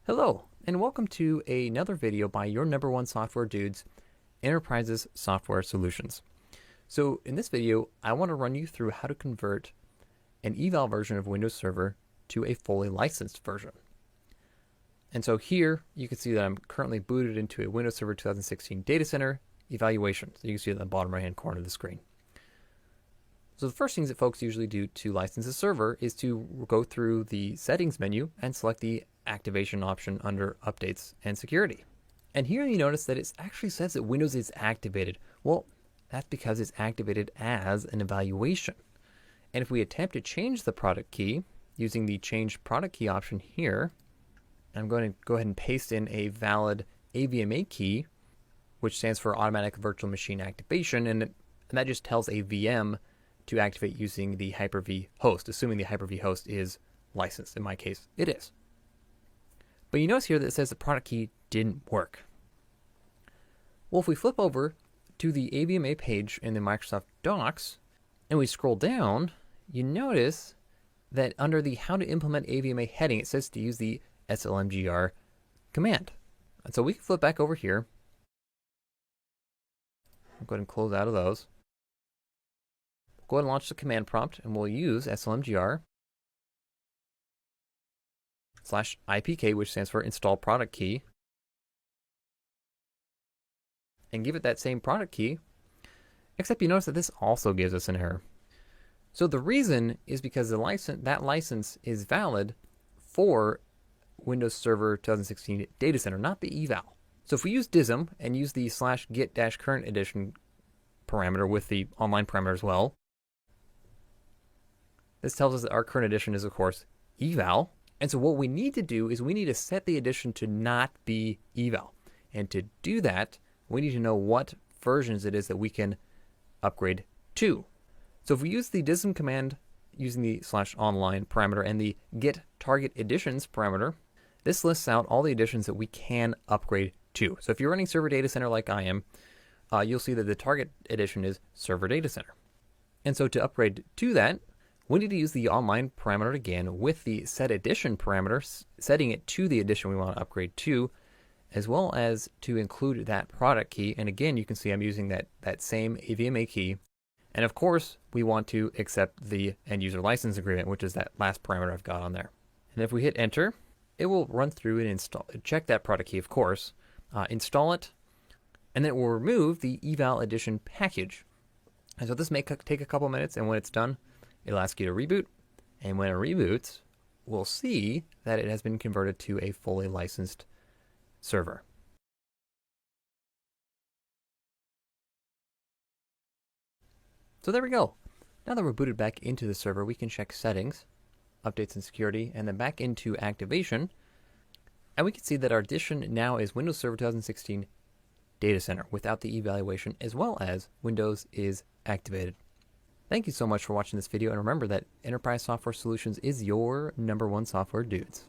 Hello, and welcome to another video by your number one software dudes, Enterprises Software Solutions. So in this video, I want to run you through how to convert an eval version of Windows Server to a fully licensed version. And so here, you can see that I'm currently booted into a Windows Server 2016 Datacenter evaluation. So you can see it in the bottom right-hand corner of the screen. So the first things that folks usually do to license a server is to go through the settings menu and select the activation option under updates and security. And here you notice that it actually says that Windows is activated. Well, that's because it's activated as an evaluation. And if we attempt to change the product key using the change product key option here, I'm going to go ahead and paste in a valid AVMA key, which stands for automatic virtual machine activation. And that just tells a VM to activate using the Hyper-V host, assuming the Hyper-V host is licensed. In my case, it is. But you notice here that it says the product key didn't work. Well, if we flip over to the AVMA page in the Microsoft Docs and we scroll down, you notice that under the How to Implement AVMA heading, it says to use the slmgr command. And so we can flip back over here. I'll go ahead and close out of those. Go ahead and launch the command prompt, and we'll use slmgr /IPK, which stands for install product key, and give it that same product key, except you notice that this also gives us an error. So the reason is because that license is valid for Windows Server 2016 Datacenter, not the eval. So if we use DISM and use the /get-current edition parameter with the online parameter as well, this tells us that our current edition is, of course, eval. And so what we need to do is we need to set the edition to not be eval. And to do that, we need to know what versions it is that we can upgrade to. So if we use the DISM command using the /online parameter and the get target editions parameter, this lists out all the editions that we can upgrade to. So if you're running Server Datacenter like I am, you'll see that the target edition is Server Datacenter. And so to upgrade to that, we need to use the online parameter again with the set edition parameter, setting it to the edition we want to upgrade to, as well as to include that product key. And again, you can see I'm using that same AVMA key. And of course, we want to accept the end user license agreement, which is that last parameter I've got on there. And if we hit enter, it will run through and check that product key, of course, install it, and then it will remove the eval edition package. And so this may take a couple minutes, and when it's done, it'll ask you to reboot, and when it reboots, we'll see that it has been converted to a fully licensed server. So there we go. Now that we're booted back into the server, we can check settings, updates and security, and then back into activation. And we can see that our edition now is Windows Server 2016 Datacenter without the evaluation, as well as Windows is activated. Thank you so much for watching this video, and remember that Enterprise Software Solutions is your number one software dudes.